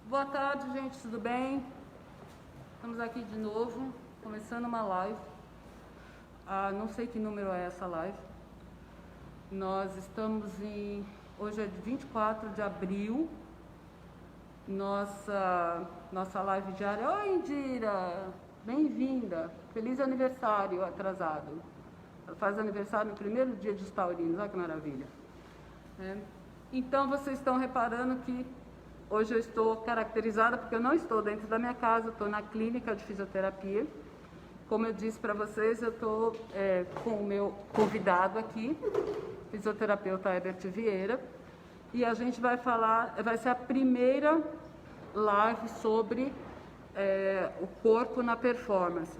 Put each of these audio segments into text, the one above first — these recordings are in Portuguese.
Boa tarde, gente, tudo bem? Estamos aqui de novo, começando uma live. Não sei que número é essa live. Nós estamos hoje é 24 de abril. Nossa live diária. Oi, Indira! Bem-vinda! Feliz aniversário atrasado. Ela faz aniversário no primeiro dia dos taurinos, olha que maravilha. Então, vocês estão reparando que hoje eu estou caracterizada porque eu não estou dentro da minha casa, eu estou na clínica de fisioterapia. Como eu disse para vocês, eu estou com o meu convidado aqui, fisioterapeuta Herbert Vieira, e a gente vai ser a primeira live sobre o corpo na performance,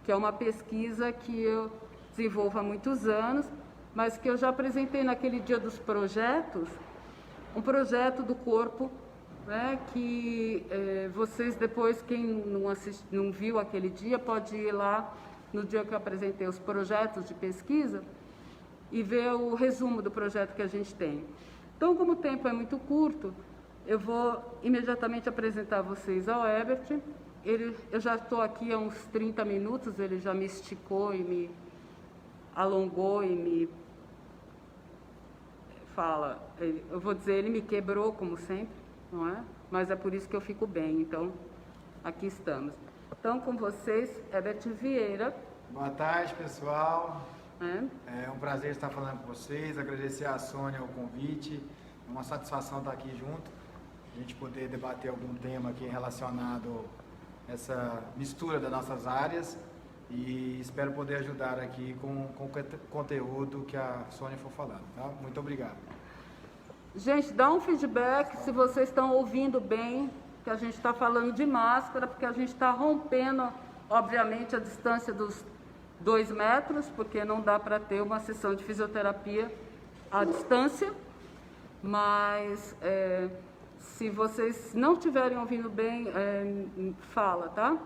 que é uma pesquisa que eu desenvolvo há muitos anos, mas que eu já apresentei naquele dia dos projetos, um projeto do corpo, que vocês depois, quem não viu aquele dia, pode ir lá no dia que eu apresentei os projetos de pesquisa e ver o resumo do projeto que a gente tem. Então, como o tempo é muito curto, eu vou imediatamente apresentar vocês ao Herbert. Eu já estou aqui há uns 30 minutos, ele já me esticou e me alongou e me fala, eu vou dizer, ele me quebrou como sempre, não é? Mas é por isso que eu fico bem, então aqui estamos. Então, com vocês, Herbert Vieira. Boa tarde, pessoal. É um prazer estar falando com vocês, agradecer a Sônia o convite, é uma satisfação estar aqui junto, a gente poder debater algum tema aqui relacionado a essa mistura das nossas áreas e espero poder ajudar aqui com o conteúdo que a Sônia for falando, tá? Muito obrigado. Gente, dá um feedback se vocês estão ouvindo bem, que a gente está falando de máscara, porque a gente está rompendo, obviamente, a distância dos 2 metros, porque não dá para ter uma sessão de fisioterapia à distância, mas se vocês não estiverem ouvindo bem, fala, tá?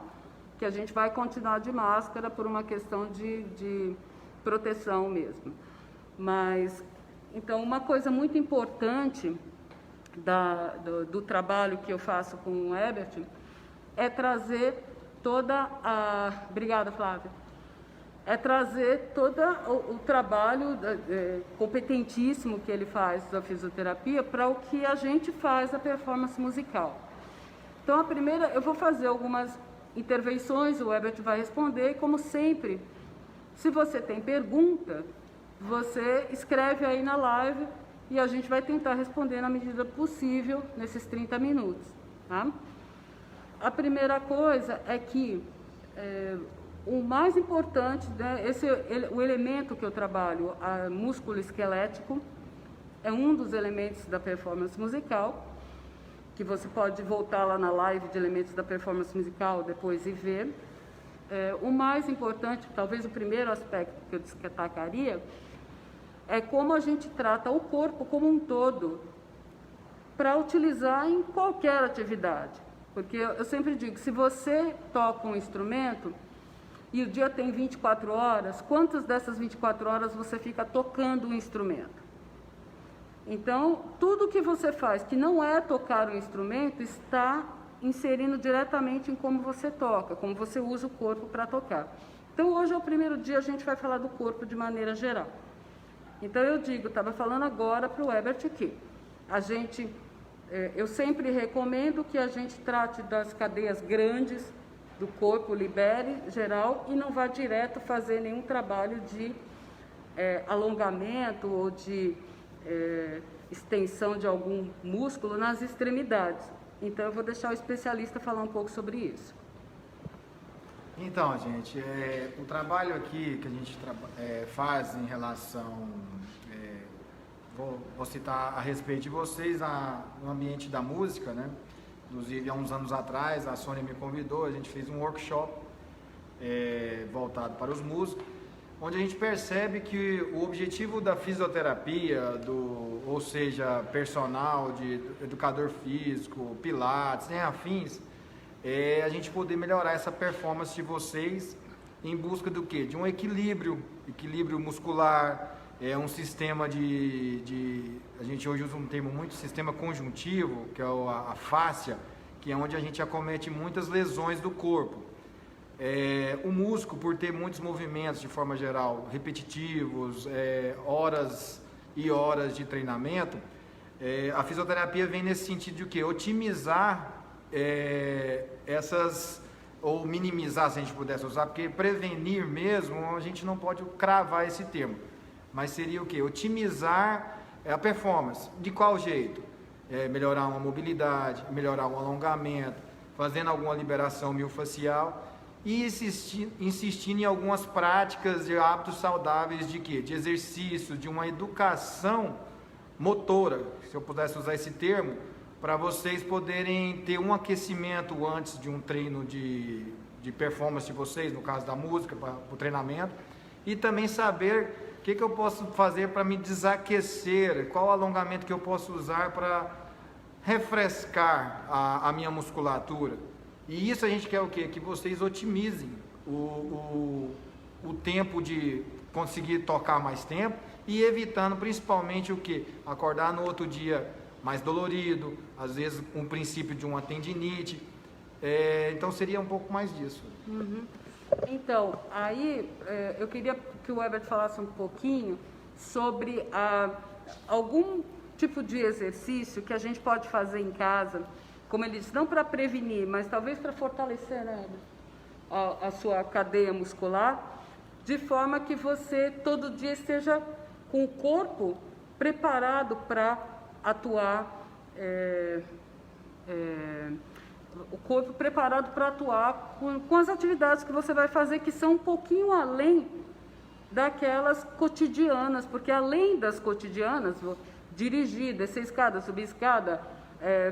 Que a gente vai continuar de máscara por uma questão de proteção mesmo. Mas, então, uma coisa muito importante do trabalho que eu faço com o Herbert é trazer toda a... Obrigada, Flávia. É trazer todo o trabalho competentíssimo que ele faz da fisioterapia para o que a gente faz a performance musical. Então, a primeira, eu vou fazer algumas intervenções, o Herbert vai responder, e como sempre, se você tem pergunta, você escreve aí na live e a gente vai tentar responder na medida possível nesses 30 minutos. Tá? A primeira coisa é que o mais importante, né, o elemento que eu trabalho, músculo esquelético, é um dos elementos da performance musical, que você pode voltar lá na live de elementos da performance musical depois e ver. O mais importante, talvez o primeiro aspecto que eu destacaria, é como a gente trata o corpo como um todo para utilizar em qualquer atividade. Porque eu sempre digo, se você toca um instrumento e o dia tem 24 horas, quantas dessas 24 horas você fica tocando o instrumento? Então, tudo que você faz que não é tocar o instrumento está inserindo diretamente em como você toca, como você usa o corpo para tocar. Então, hoje é o primeiro dia, a gente vai falar do corpo de maneira geral. Então, eu digo, estava falando agora para o Herbert aqui, eu sempre recomendo que a gente trate das cadeias grandes do corpo, libere geral e não vá direto fazer nenhum trabalho de alongamento ou de extensão de algum músculo nas extremidades. Então, eu vou deixar o especialista falar um pouco sobre isso. Então, gente, o trabalho aqui que a gente faz em relação, vou citar a respeito de vocês, no ambiente da música, né? Inclusive, há uns anos atrás, a Sônia me convidou, a gente fez um workshop voltado para os músicos, onde a gente percebe que o objetivo da fisioterapia, ou seja, personal, de educador físico, pilates, afins, é a gente poder melhorar essa performance de vocês em busca do quê? De um equilíbrio muscular, um sistema a gente hoje usa um termo muito, sistema conjuntivo, que é a fáscia, que é onde a gente acomete muitas lesões do corpo. O músculo, por ter muitos movimentos de forma geral, repetitivos, horas e horas de treinamento, a fisioterapia vem nesse sentido de o quê? Otimizar ou minimizar, se a gente pudesse usar, porque prevenir mesmo, a gente não pode cravar esse termo, mas seria o quê? Otimizar a performance. De qual jeito? Melhorar uma mobilidade, melhorar um alongamento, fazendo alguma liberação miofascial e insistindo em algumas práticas de hábitos saudáveis de quê? De exercício, de uma educação motora, se eu pudesse usar esse termo, para vocês poderem ter um aquecimento antes de um treino de performance de vocês, no caso da música, para o treinamento, e também saber o que eu posso fazer para me desaquecer, qual alongamento que eu posso usar para refrescar a minha musculatura. E isso a gente quer o quê? Que vocês otimizem o tempo de conseguir tocar mais tempo e evitando principalmente o quê? Acordar no outro dia mais dolorido, às vezes um princípio de uma tendinite. Então seria um pouco mais disso. Uhum. Então, aí eu queria que o Herbert falasse um pouquinho sobre algum tipo de exercício que a gente pode fazer em casa, como ele disse, não para prevenir, mas talvez para fortalecer, né, a sua cadeia muscular, de forma que você todo dia esteja com o corpo preparado para atuar, o corpo preparado para atuar com as atividades que você vai fazer, que são um pouquinho além daquelas cotidianas, porque além das cotidianas, dirigir, descer escada, subir escada,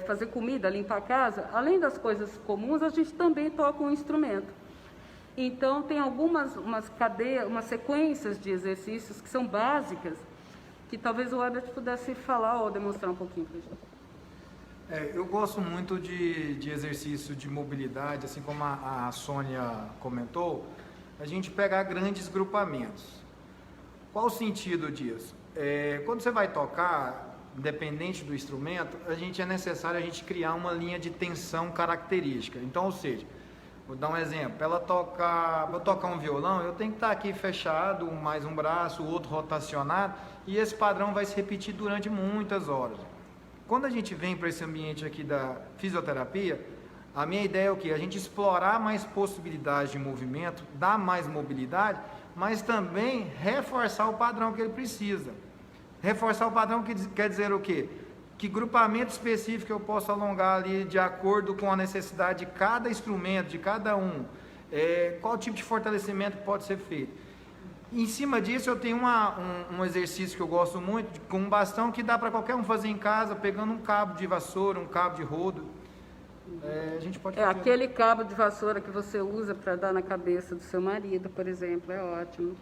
fazer comida, limpar a casa, além das coisas comuns, a gente também toca um instrumento. Então tem umas sequências de exercícios que são básicas, que talvez o Herbert pudesse falar ou demonstrar um pouquinho para a gente. Eu gosto muito de exercício de mobilidade, assim como a Sônia comentou, a gente pegar grandes grupamentos. Qual o sentido disso? Quando você vai tocar, independente do instrumento, é necessário a gente criar uma linha de tensão característica. Então, ou seja, vou dar um exemplo, para eu tocar um violão, eu tenho que estar aqui fechado, mais um braço, o outro rotacionado, e esse padrão vai se repetir durante muitas horas. Quando a gente vem para esse ambiente aqui da fisioterapia, a minha ideia é o quê? A gente explorar mais possibilidades de movimento, dar mais mobilidade, mas também reforçar o padrão que ele precisa. Reforçar o padrão quer dizer o quê? Que grupamento específico eu posso alongar ali de acordo com a necessidade de cada instrumento, de cada um. Qual tipo de fortalecimento pode ser feito. Em cima disso eu tenho um exercício que eu gosto muito, com um bastão que dá para qualquer um fazer em casa, pegando um cabo de vassoura, um cabo de rodo. A gente pode fazer. Aquele cabo de vassoura que você usa para dar na cabeça do seu marido, por exemplo, é ótimo.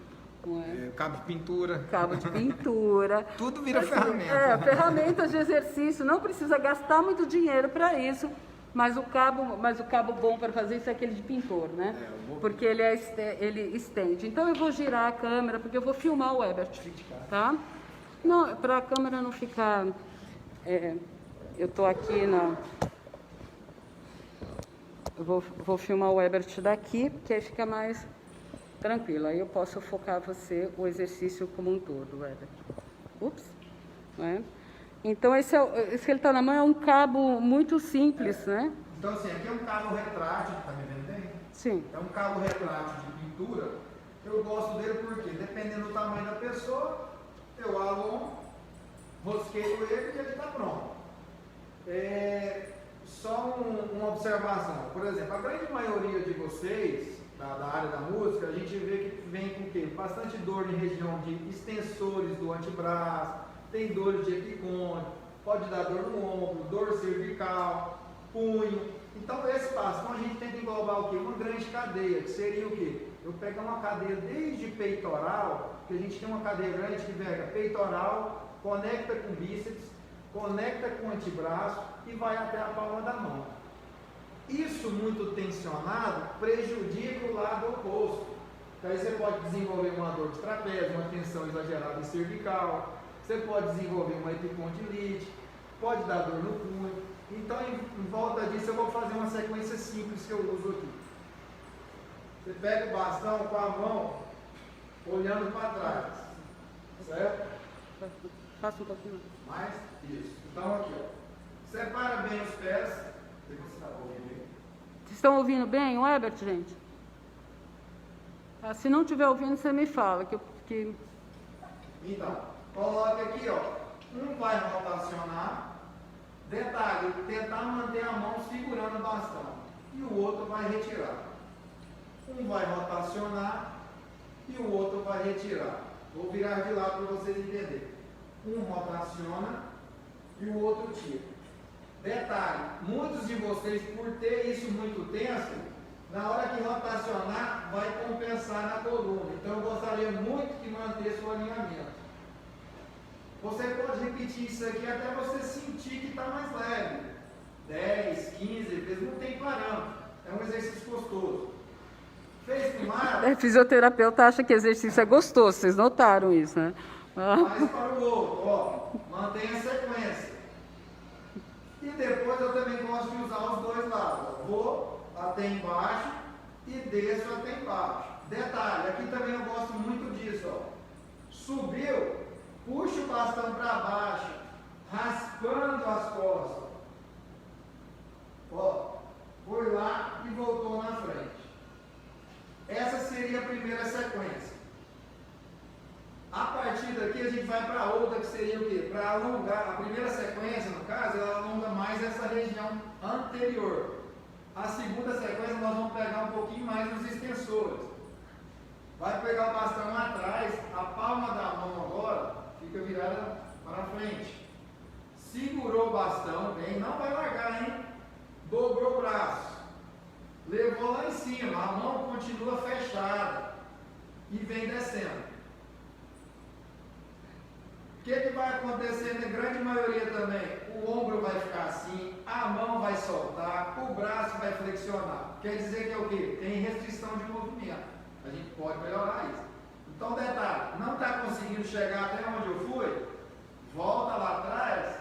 Cabo de pintura. Cabo de pintura. Tudo vira ferramenta. Ferramentas de exercício. Não precisa gastar muito dinheiro para isso, mas o cabo bom para fazer isso é aquele de pintor, né? Porque ele estende. Então eu vou girar a câmera, porque eu vou filmar o Herbert, tá? Não, para a câmera não ficar... eu estou aqui na... Eu vou filmar o Herbert daqui, porque aí fica mais tranquilo. Aí eu posso focar você, o exercício como um todo, Herbert. Ups! Né? Então esse que ele está na mão é um cabo muito simples, né? Então assim, aqui é um cabo retrátil, tá me vendo bem? Sim. É um cabo retrátil de pintura. Eu gosto dele porque, dependendo do tamanho da pessoa, eu alongo, rosqueio ele e ele está pronto. Só uma observação. Por exemplo, a grande maioria de vocês, da área da música, a gente vê que vem com o quê? Bastante dor na região de extensores do antebraço, tem dores de epicôndio, pode dar dor no ombro, dor cervical, punho. Então esse passo, então a gente tenta englobar o quê? Uma grande cadeia, que seria o quê? Eu pegar uma cadeia desde peitoral, que a gente tem uma cadeia grande que pega peitoral, conecta com bíceps, conecta com o antebraço e vai até a palma da mão. Isso muito tensionado prejudica o lado oposto. Então, aí você pode desenvolver uma dor de trapézio, uma tensão exagerada em cervical, você pode desenvolver uma epicondilite, pode dar dor no punho. Então, em volta disso, eu vou fazer uma sequência simples que eu uso aqui. Você pega o bastão com a mão, olhando para trás, certo? Passa um pouquinho. Mais? Isso. Então, aqui, ó. Separa bem os pés. Você está ouvindo bem? Vocês estão ouvindo bem o Herbert, gente? Se não estiver ouvindo, você me fala. Então, coloca aqui, ó. Um vai rotacionar. Detalhe, tentar manter a mão segurando o bastão. E o outro vai retirar. Um vai rotacionar e o outro vai retirar. Vou virar de lado para vocês entenderem. Um rotaciona e o outro tira. Detalhe, muitos de vocês, por ter isso muito tenso, na hora que rotacionar, vai compensar na coluna. Então, eu gostaria muito que mantesse o alinhamento. Você pode repetir isso aqui até você sentir que está mais leve. 10, 15 vezes, não tem parâmetro. É um exercício gostoso. Fez primário? Fisioterapeuta acha que exercício é gostoso, vocês notaram isso, né? Mais para o outro, ó. Mantenha a sequência. E depois eu também gosto de usar os dois lados. Vou até embaixo e desço até embaixo. Detalhe, aqui também eu gosto muito disso, ó. Subiu, puxa o bastão para baixo, raspando as costas. Ó, foi lá e voltou na frente. Essa seria a primeira sequência. A partir daqui a gente vai para outra que seria o quê? Para alongar. A primeira sequência, no caso, ela alonga mais essa região anterior. A segunda sequência nós vamos pegar um pouquinho mais nos extensores. Vai pegar o bastão lá atrás, a palma da mão agora fica virada para frente. Segurou o bastão bem, não vai largar, hein? Dobrou o braço. Levou lá em cima, a mão continua fechada e vem descendo. O que vai acontecer na grande maioria também? O ombro vai ficar assim, a mão vai soltar, o braço vai flexionar. Quer dizer que é o quê? Tem restrição de movimento. A gente pode melhorar isso. Então, detalhe, não está conseguindo chegar até onde eu fui? Volta lá atrás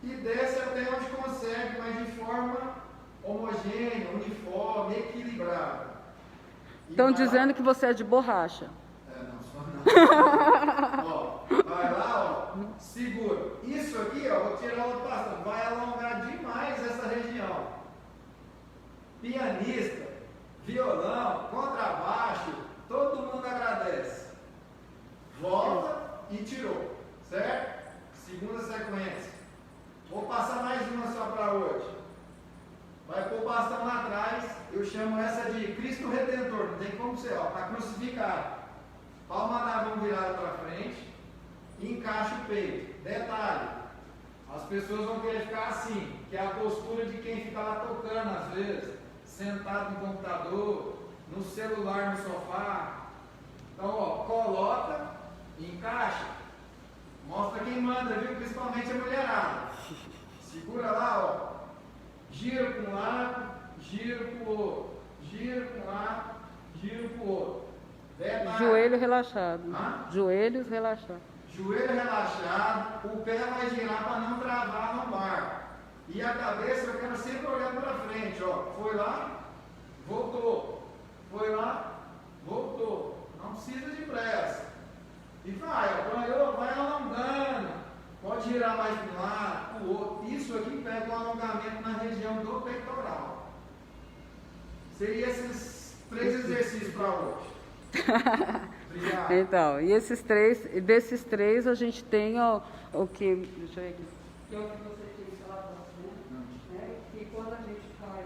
e desce até onde consegue, mas de forma homogênea, uniforme, equilibrada. Estão dizendo que você é de borracha. Não, só não. Ó, vai lá, ó, segura. Isso aqui, ó, vou tirar outro bastão. Vai alongar demais essa região. Pianista, violão, contrabaixo, todo mundo agradece. Volta e tirou, certo? Segunda sequência. Vou passar mais uma só para hoje. Vai pôr o bastão lá atrás. Eu chamo essa de Cristo Redentor. Não tem como ser, ó, está crucificado. Palma da mão virada para frente, encaixa o peito. Detalhe, as pessoas vão querer ficar assim, que é a postura de quem fica lá tocando às vezes, sentado no computador, no celular, no sofá. Então, ó, coloca, encaixa, mostra quem manda, viu? Principalmente a mulherada. Segura lá, ó, gira para um lado, gira para o outro, gira para um lado, gira para o outro. Joelho relaxado. Joelhos relaxados. Joelho relaxado, o pé vai girar para não travar a lombar. E a cabeça eu quero sempre olhando para frente, ó. Foi lá, voltou. Foi lá, voltou. Não precisa de pressa. E vai, ó, vai alongando. Pode girar mais para um lado, para o outro. Isso aqui pega um alongamento na região do peitoral. Seria esses 3 exercícios para hoje. Então, e desses três a gente tem o que, deixa eu ver aqui, que é o que você tinha falado antes, né? Que quando a gente faz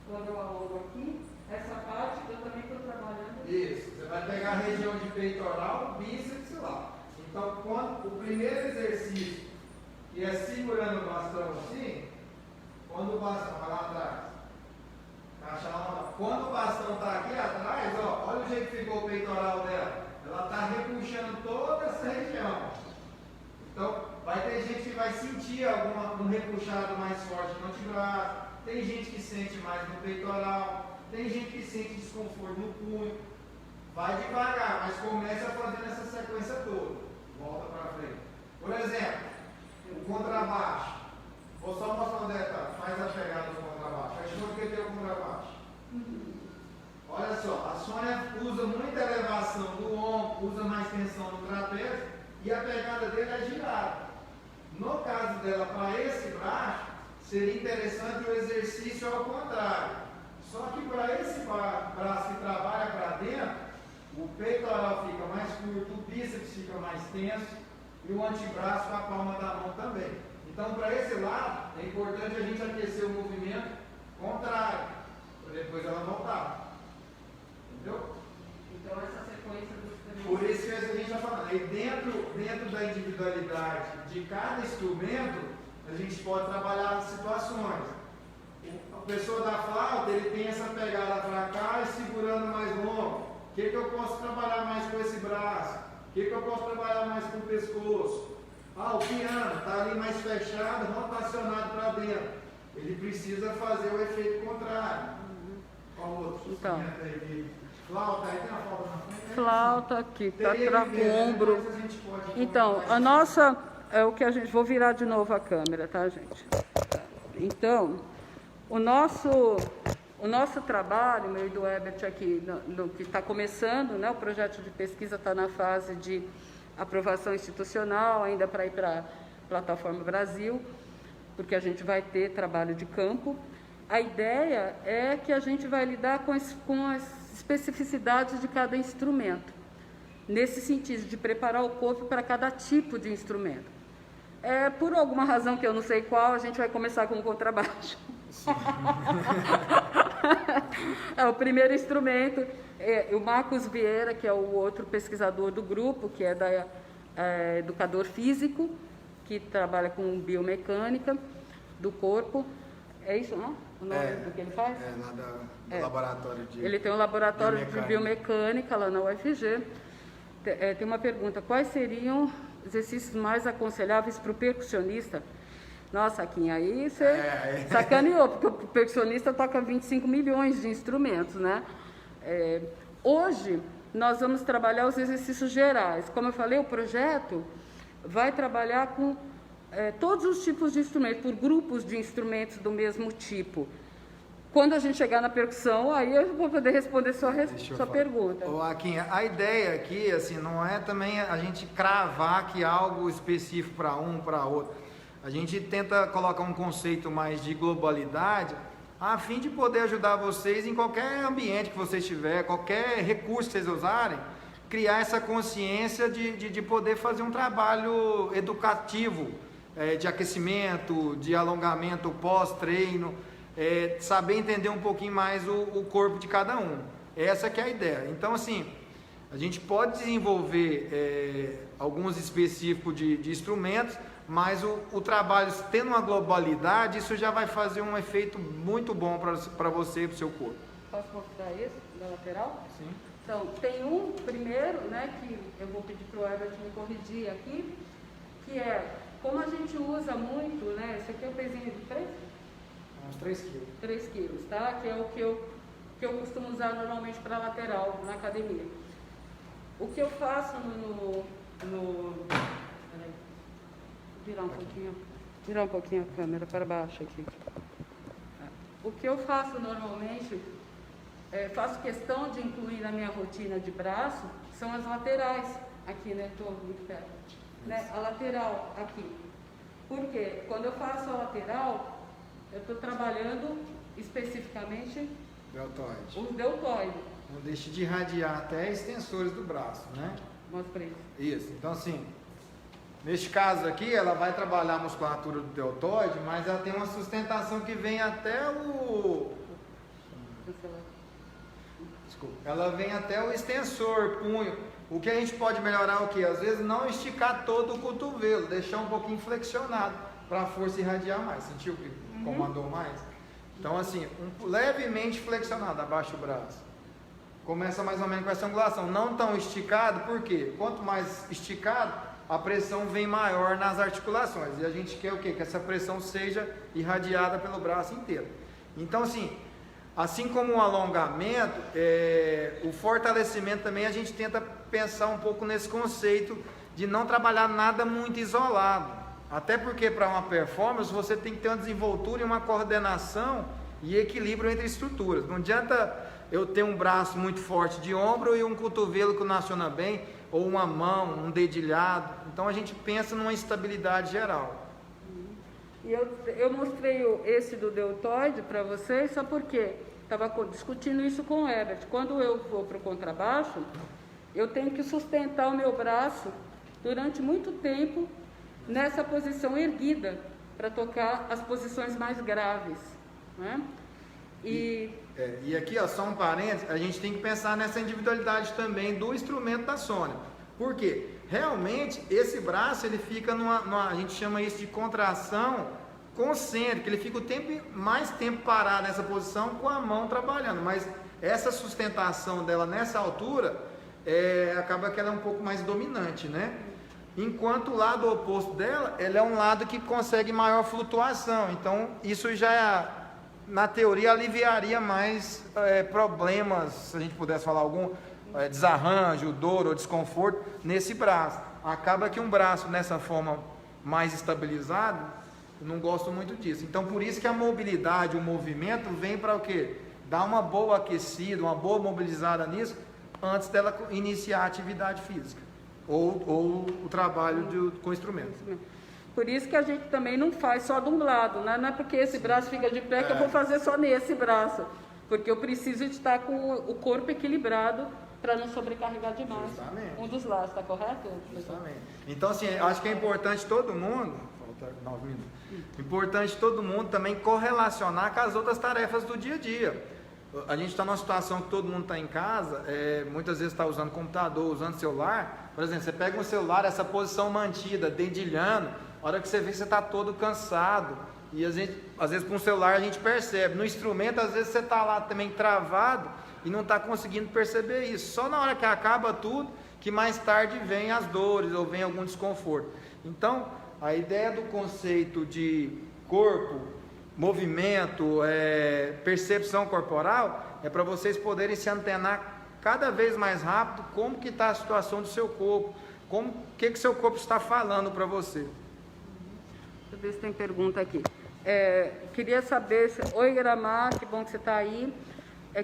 quando eu alongo aqui, essa parte eu também estou trabalhando. Isso, você vai pegar a região de peitoral, bíceps lá. Então, o primeiro exercício, que é segurando o bastão assim, quando o bastão vai lá atrás. Quando o bastão está aqui atrás, ó, olha o jeito que ficou o peitoral dela. Ela está repuxando toda essa região. Então, vai ter gente que vai sentir um repuxado mais forte no antebraço. Tem gente que sente mais no peitoral. Tem gente que sente desconforto no punho. Vai devagar, mas começa fazendo essa sequência toda. Volta para frente. Por exemplo, contrabaixo. Vou só mostrar um detalhe. Faz a pegada do contrabaixo. Achou o que é o contrabaixo? Olha só, a Sônia usa muita elevação do ombro, usa mais tensão no trapézio e a pegada dele é girada. No caso dela, para esse braço, seria interessante o exercício ao contrário. Só que para esse braço que trabalha para dentro, o peitoral fica mais curto, o bíceps fica mais tenso e o antebraço com a palma da mão também. Então, para esse lado, é importante a gente aquecer o movimento contrário, para depois ela voltar. Entendeu? Então, essa sequência dos Por isso que a gente está falando. Aí dentro da individualidade de cada instrumento, a gente pode trabalhar as situações. A pessoa da flauta, ele tem essa pegada para cá e segurando mais longo. O que eu posso trabalhar mais com esse braço? O que eu posso trabalhar mais com o pescoço? O piano está ali mais fechado, rotacionado para dentro. Ele precisa fazer o efeito contrário. Qual outro? Então. Flauta, aí tem a flauta na frente. Flauta aqui, tá com o ombro. Então, a nossa, é o que a gente, vou virar de novo a câmera, tá, gente? Então, o nosso trabalho, meu e do Herbert aqui, que está começando, né, o projeto de pesquisa está na fase de aprovação institucional, ainda para ir para a Plataforma Brasil, porque a gente vai ter trabalho de campo. A ideia é que a gente vai lidar com as especificidades de cada instrumento, nesse sentido de preparar o corpo para cada tipo de instrumento. Por alguma razão que eu não sei qual, a gente vai começar com o contrabaixo. O primeiro instrumento, o Marcos Vieira, que é o outro pesquisador do grupo, que é educador físico, que trabalha com biomecânica do corpo. É isso, não? O nome do que ele faz? Lá do laboratório de Ele tem um laboratório de biomecânica lá na UFG. Tem uma pergunta: quais seriam exercícios mais aconselháveis para o percussionista? Nossa, Quinha, aí você sacaneou, porque o percussionista toca 25 milhões de instrumentos, né? Hoje, nós vamos trabalhar os exercícios gerais. Como eu falei, o projeto vai trabalhar com todos os tipos de instrumentos, por grupos de instrumentos do mesmo tipo. Quando a gente chegar na percussão, aí eu vou poder responder sua pergunta. Aquinha, a ideia aqui, assim, não é também a gente cravar que algo específico para um, para outro. A gente tenta colocar um conceito mais de globalidade, a fim de poder ajudar vocês em qualquer ambiente que vocês tiverem, qualquer recurso que vocês usarem, criar essa consciência de poder fazer um trabalho educativo, de aquecimento, de alongamento pós-treino, saber entender um pouquinho mais o corpo de cada um. Essa que é a ideia. Então, assim, a gente pode desenvolver alguns específicos de instrumentos, mas o trabalho, tendo uma globalidade, isso já vai fazer um efeito muito bom para você e para o seu corpo. Posso mostrar esse, da lateral? Sim. Então, tem um primeiro, né, que eu vou pedir para o Herbert me corrigir aqui, que como a gente usa muito, né, esse aqui é o pezinho de 3? Uns 3 quilos. 3 quilos, tá? Que é o que eu costumo usar normalmente para lateral na academia. O que eu faço peraí, virar um pouquinho a câmera para baixo aqui. O que eu faço normalmente, faço questão de incluir na minha rotina de braço, são as laterais, aqui, né? Estou muito perto. Né? A lateral aqui. Por quê? Quando eu faço a lateral, eu estou trabalhando especificamente Deltoide. o deltoide. Não deixe de irradiar até extensores do braço, né? Mostra isso. Isso. Então, assim, neste caso aqui, ela vai trabalhar a musculatura do deltoide, mas ela tem uma sustentação que vem até Desculpa. Ela vem até o extensor, punho. O que a gente pode melhorar é o quê? Às vezes não esticar todo o cotovelo, deixar um pouquinho flexionado para a força irradiar mais. Sentiu que comandou mais? Então, assim, levemente flexionado, abaixa o braço. Começa mais ou menos com essa angulação. Não tão esticado, por quê? Quanto mais esticado, a pressão vem maior nas articulações. E a gente quer o quê? Que essa pressão seja irradiada pelo braço inteiro. Então, assim como o alongamento, o fortalecimento também, a gente tenta pensar um pouco nesse conceito de não trabalhar nada muito isolado. Até porque para uma performance você tem que ter uma desenvoltura e uma coordenação e equilíbrio entre estruturas. Não adianta eu ter um braço muito forte de ombro e um cotovelo que não aciona bem, ou uma mão, um dedilhado. Então a gente pensa numa estabilidade geral. E eu mostrei esse do deltoide para vocês, só porque estava discutindo isso com o Herbert. Quando eu vou para o contrabaixo, eu tenho que sustentar o meu braço durante muito tempo nessa posição erguida, para tocar as posições mais graves, né? E aqui, ó, só um parênteses, a gente tem que pensar nessa individualidade também do instrumento da Sônia. Por quê? Realmente, esse braço, ele fica a gente chama isso de contração concêntrica, ele fica mais tempo parado nessa posição com a mão trabalhando, mas essa sustentação dela nessa altura, acaba que ela é um pouco mais dominante, né? Enquanto o lado oposto dela, ele é um lado que consegue maior flutuação, então isso já, na teoria, aliviaria mais problemas, se a gente pudesse falar algum desarranjo, dor ou desconforto nesse braço. Acaba que um braço nessa forma mais estabilizado, eu não gosto muito disso. Então por isso que a mobilidade, o movimento vem para o quê? Dar uma boa aquecida, uma boa mobilizada nisso, antes dela iniciar a atividade física ou o trabalho com o instrumento. Por isso que a gente também não faz só de um lado, né? Não é porque esse braço fica de pé que eu vou fazer só nesse braço, porque eu preciso estar com o corpo equilibrado para não sobrecarregar demais. Justamente. Um dos lados, está correto? Justamente. Então, assim, acho que é importante todo mundo, falta 9 minutos, importante todo mundo também correlacionar com as outras tarefas do dia a dia. A gente está numa situação que todo mundo está em casa, muitas vezes está usando computador, usando celular. Por exemplo, você pega um celular, essa posição mantida, dedilhando, a hora que você vê, você está todo cansado. E às vezes com o celular a gente percebe. No instrumento, às vezes você está lá também travado e não está conseguindo perceber isso. Só na hora que acaba tudo, que mais tarde vem as dores ou vem algum desconforto. Então, a ideia do conceito de corpo, movimento, percepção corporal, é para vocês poderem se antenar cada vez mais rápido como que está a situação do seu corpo, o que seu corpo está falando para você. Deixa eu ver se tem pergunta aqui. Queria saber oi, Gramar, que bom que você está aí.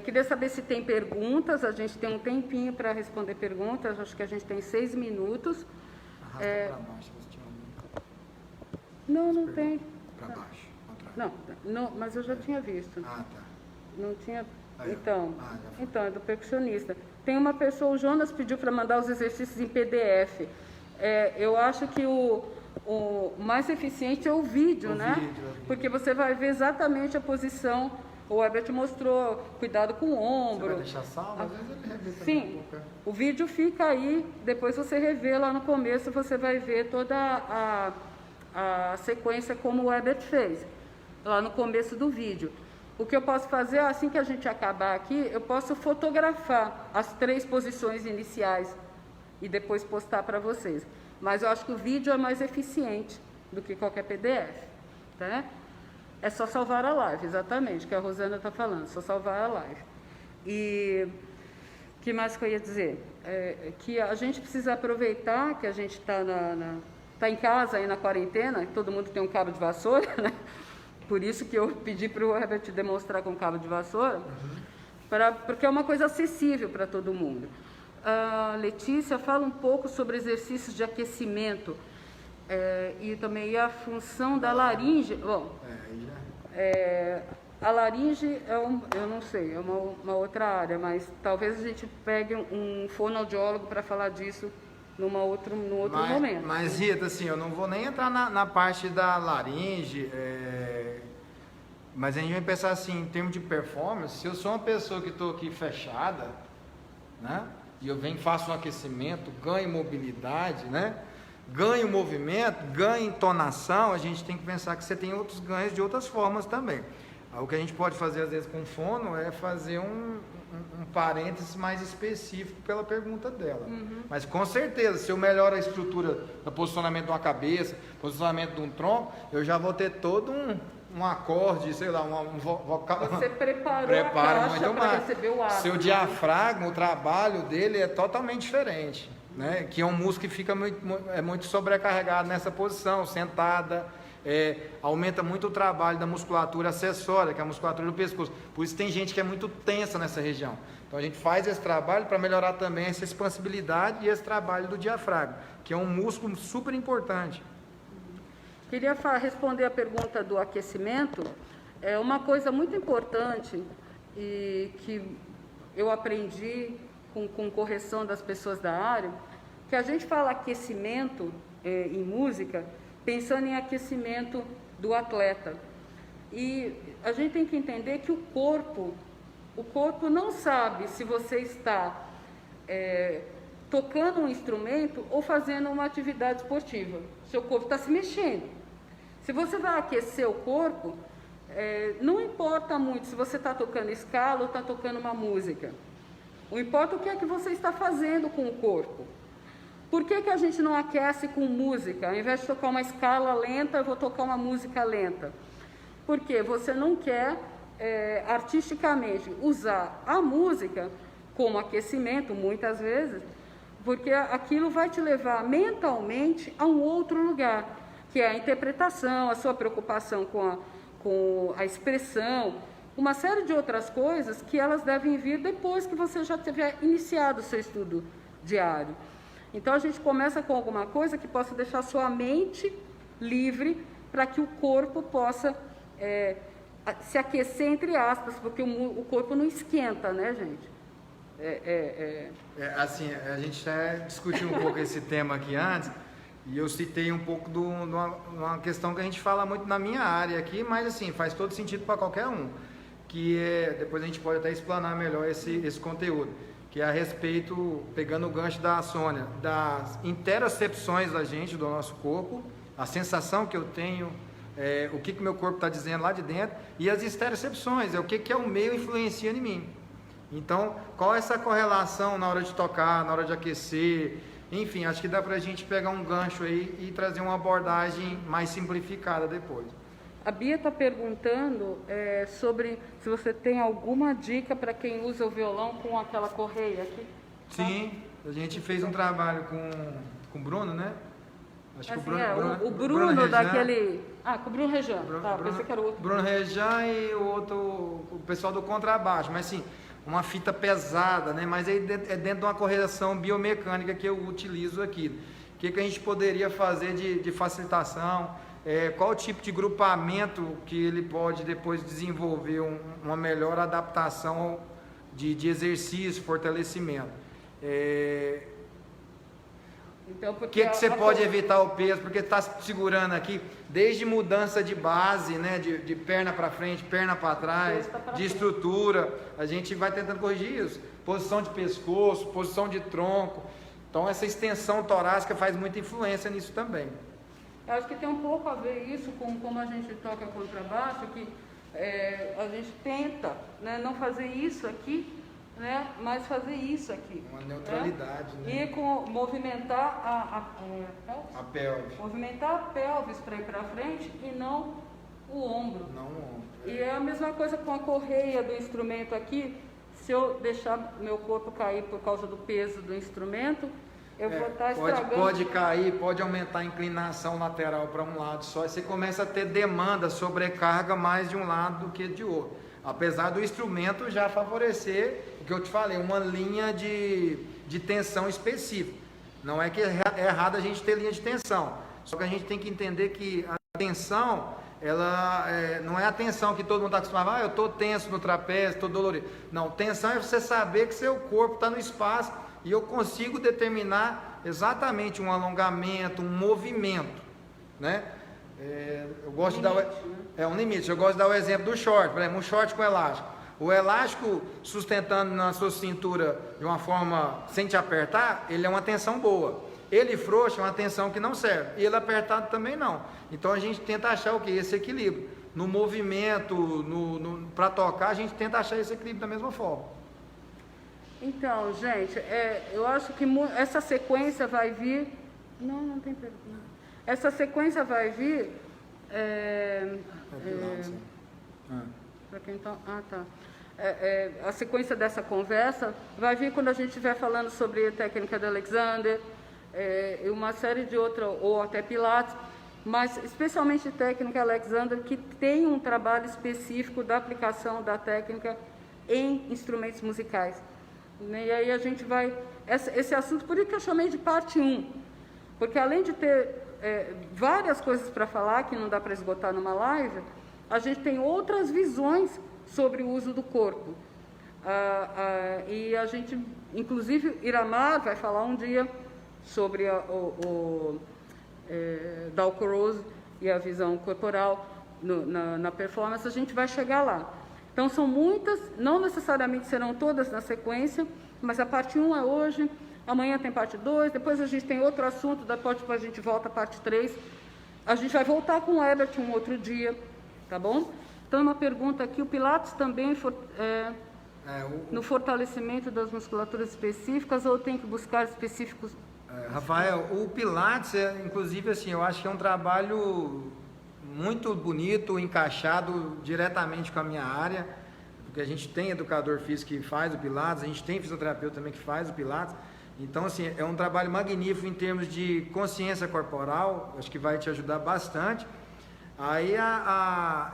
Queria saber se tem perguntas. A gente tem um tempinho para responder perguntas, acho que a gente tem 6 minutos. Arrasta para baixo, você tinha Não tem. Para baixo. Não, mas eu já tinha visto. Ah, tá. Não tinha. Aí, Então, é do percussionista. Tem uma pessoa, o Jonas pediu para mandar os exercícios em PDF. Eu acho que o mais eficiente é o vídeo, né? Porque você vai ver exatamente a posição. O Herbert mostrou cuidado com o ombro. Você vai deixar salvo? Às vezes ele revê também. Sim, o vídeo fica aí, depois você revê lá no começo, você vai ver toda a sequência como o Herbert fez, lá no começo do vídeo. O que eu posso fazer, assim que a gente acabar aqui, eu posso fotografar as 3 posições iniciais e depois postar para vocês. Mas eu acho que o vídeo é mais eficiente do que qualquer PDF, tá? É só salvar a live, exatamente, que a Rosana está falando, só salvar a live. E o que mais que eu ia dizer? Que a gente precisa aproveitar que a gente está em casa, aí na quarentena, todo mundo tem um cabo de vassoura, né? Por isso que eu pedi para o Herbert demonstrar com cabo de vassoura, porque é uma coisa acessível para todo mundo. Letícia, fala um pouco sobre exercícios de aquecimento e também a função da laringe. Bom, a laringe eu não sei, é uma outra área, mas talvez a gente pegue um fonoaudiólogo para falar disso no outro momento. Mas, Rita, assim, eu não vou nem entrar na parte da laringe, mas a gente vai pensar assim, em termos de performance, se eu sou uma pessoa que estou aqui fechada, né, e eu faço um aquecimento, ganho mobilidade, né, ganho movimento, ganho entonação, a gente tem que pensar que você tem outros ganhos de outras formas também. O que a gente pode fazer às vezes com fono é fazer um parênteses mais específico pela pergunta dela. Mas com certeza, se eu melhoro a estrutura do posicionamento de uma cabeça, posicionamento de um tronco, eu já vou ter todo um acorde, sei lá, um vocal. Você preparou a caixa para receber o ar. Seu diafragma, o trabalho dele é totalmente diferente. né? Que é um músculo que fica muito sobrecarregado nessa posição, sentada, aumenta muito o trabalho da musculatura acessória, que é a musculatura do pescoço. Por isso tem gente que é muito tensa nessa região. Então a gente faz esse trabalho para melhorar também essa expansibilidade e esse trabalho do diafragma, que é um músculo super importante. Queria responder a pergunta do aquecimento. É uma coisa muito importante e que eu aprendi com correção das pessoas da área, que a gente fala aquecimento em música, pensando em aquecimento do atleta. E a gente tem que entender que o corpo não sabe se você está tocando um instrumento ou fazendo uma atividade esportiva. Seu corpo está se mexendo. Se você vai aquecer o corpo, não importa muito se você está tocando escala ou está tocando uma música. O importa é o que é que você está fazendo com o corpo. Por que a gente não aquece com música? Ao invés de tocar uma escala lenta, eu vou tocar uma música lenta. Porque você não quer, artisticamente, usar a música como aquecimento, muitas vezes, porque aquilo vai te levar mentalmente a um outro lugar, que é a interpretação, a sua preocupação com a expressão, uma série de outras coisas que elas devem vir depois que você já tiver iniciado o seu estudo diário. Então a gente começa com alguma coisa que possa deixar sua mente livre para que o corpo possa se aquecer, entre aspas, porque o corpo não esquenta, né, gente? Assim, a gente já discutiu um pouco esse tema aqui antes, e eu citei um pouco de uma questão que a gente fala muito na minha área aqui, mas assim, faz todo sentido para qualquer um, que depois a gente pode até explanar melhor esse conteúdo, que é a respeito, pegando o gancho da Sônia, das interocepções da gente, do nosso corpo, a sensação que eu tenho, o que meu corpo está dizendo lá de dentro, e as estereocepções, o que o meio influencia em mim. Então, qual é essa correlação na hora de tocar, na hora de aquecer? Enfim, acho que dá para a gente pegar um gancho aí e trazer uma abordagem mais simplificada depois. A Bia está perguntando sobre se você tem alguma dica para quem usa o violão com aquela correia aqui. Sim, a gente fez um trabalho com o Bruno, né? Acho que o Bruno daquele... com o Bruno Rejan. Pensei que era o outro. Bruno Rejan e o pessoal do contrabaixo, mas assim, uma fita pesada, né? Mas aí é dentro de uma correção biomecânica que eu utilizo aqui. O que a gente poderia fazer de facilitação? Qual o tipo de grupamento que ele pode depois desenvolver uma melhor adaptação de exercício, fortalecimento? Então, o que você pode evitar o peso? Porque está segurando aqui, desde mudança de base, né, de perna para frente, perna para trás, de estrutura, a gente vai tentando corrigir isso. Posição de pescoço, posição de tronco. Então, essa extensão torácica faz muita influência nisso também. Eu acho que tem um pouco a ver isso com como a gente toca contrabaixo, que a gente tenta, né, não fazer isso aqui, né, mas fazer isso aqui. Uma neutralidade, né? E movimentar a pelve. Movimentar a pelvis para ir para frente e não o ombro. Não o ombro. E é a mesma coisa com a correia do instrumento aqui. Se eu deixar meu corpo cair por causa do peso do instrumento, eu vou estar estragando. Pode cair, pode aumentar a inclinação lateral para um lado só, e você começa a ter demanda, sobrecarga mais de um lado do que de outro. Apesar do instrumento já favorecer, o que eu te falei, uma linha de tensão específica. Não é que é errado a gente ter linha de tensão, só que a gente tem que entender que a tensão, ela não é a tensão que todo mundo está acostumado, eu estou tenso no trapézio, estou dolorido. Não, tensão é você saber que seu corpo está no espaço e eu consigo determinar exatamente um alongamento, um movimento, né? Eu gosto de dar um limite. Eu gosto de dar o exemplo do short, por exemplo, um short com elástico. O elástico sustentando na sua cintura de uma forma sem te apertar, ele é uma tensão boa. Ele frouxo é uma tensão que não serve. E ele apertado também não. Então a gente tenta achar o quê? Esse equilíbrio. No movimento, para tocar, a gente tenta achar esse equilíbrio da mesma forma. Então, gente, eu acho que essa sequência vai vir... Não tem pergunta. Essa sequência vai vir... Para quem tá... tá. a sequência dessa conversa vai vir quando a gente estiver falando sobre a técnica de Alexander, e uma série de outras, ou até Pilates, mas especialmente técnica Alexander, que tem um trabalho específico da aplicação da técnica em instrumentos musicais. E aí a gente vai... Esse assunto, por isso que eu chamei de parte 1, porque além de ter várias coisas para falar, que não dá para esgotar numa live, a gente tem outras visões sobre o uso do corpo. E a gente, inclusive, Iramar vai falar um dia sobre Dalcroze e a visão corporal na performance. A gente vai chegar lá. Então, são muitas, não necessariamente serão todas na sequência, mas a parte 1 é hoje, amanhã tem parte 2, depois a gente tem outro assunto, depois a gente volta a parte 3. A gente vai voltar com o Herbert um outro dia, tá bom? Então, uma pergunta aqui, o Pilates também no fortalecimento das musculaturas específicas ou tem que buscar específicos? Rafael, o Pilates, inclusive, assim, eu acho que é um trabalho muito bonito, encaixado diretamente com a minha área, porque a gente tem educador físico que faz o Pilates, a gente tem fisioterapeuta também que faz o Pilates, então, assim, é um trabalho magnífico em termos de consciência corporal, acho que vai te ajudar bastante. Aí,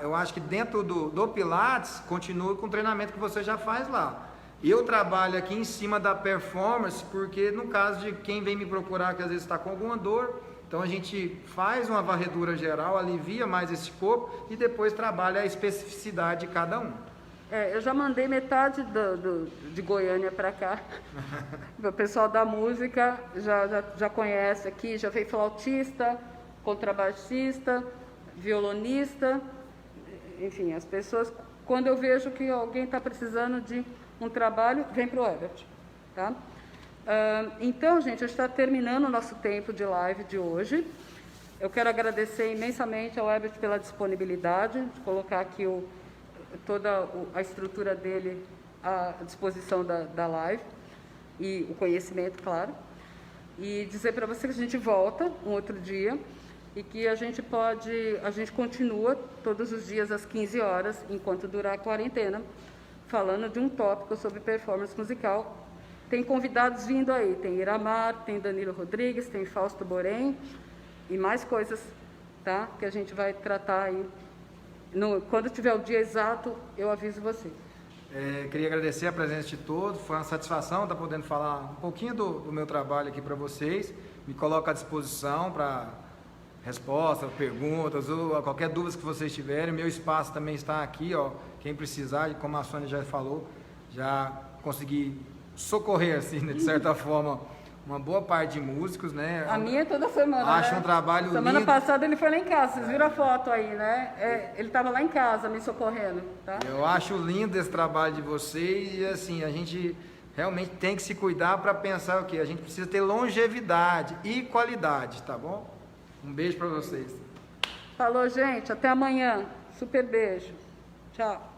eu acho que dentro do Pilates, continua com o treinamento que você já faz lá. Eu trabalho aqui em cima da performance, porque no caso de quem vem me procurar, que às vezes está com alguma dor, então a gente faz uma varredura geral, alivia mais esse corpo e depois trabalha a especificidade de cada um. Eu já mandei metade de Goiânia para cá. O pessoal da música já conhece aqui, já veio flautista, contrabaixista, violonista, enfim, as pessoas, quando eu vejo que alguém está precisando de um trabalho, vem para o Herbert, tá? Então, gente, a gente está terminando o nosso tempo de live de hoje. Eu quero agradecer imensamente ao Herbert pela disponibilidade de colocar aqui toda a estrutura dele à disposição da live e o conhecimento, claro. E dizer para você que a gente volta um outro dia e que a gente continua todos os dias às 15 horas, enquanto durar a quarentena, falando de um tópico sobre performance musical. Tem convidados vindo aí, tem Iramar, tem Danilo Rodrigues, tem Fausto Borém e mais coisas, tá? Que a gente vai tratar aí. Quando tiver o dia exato, eu aviso você. Queria agradecer a presença de todos, foi uma satisfação estar podendo falar um pouquinho do meu trabalho aqui para vocês. Me coloco à disposição para respostas, perguntas ou qualquer dúvida que vocês tiverem. Meu espaço também está aqui, ó. Quem precisar, e como a Sônia já falou, já consegui socorrer, assim, de certa forma, uma boa parte de músicos, né? A minha é toda semana, acho, né? Um trabalho semana lindo. Passada ele foi lá em casa, vocês viram a foto aí, né? Ele estava lá em casa me socorrendo, tá? Eu acho lindo esse trabalho de vocês e, assim, a gente realmente tem que se cuidar para pensar o quê? A gente precisa ter longevidade e qualidade, tá bom? Um beijo para vocês. Falou, gente. Até amanhã. Super beijo. Tchau.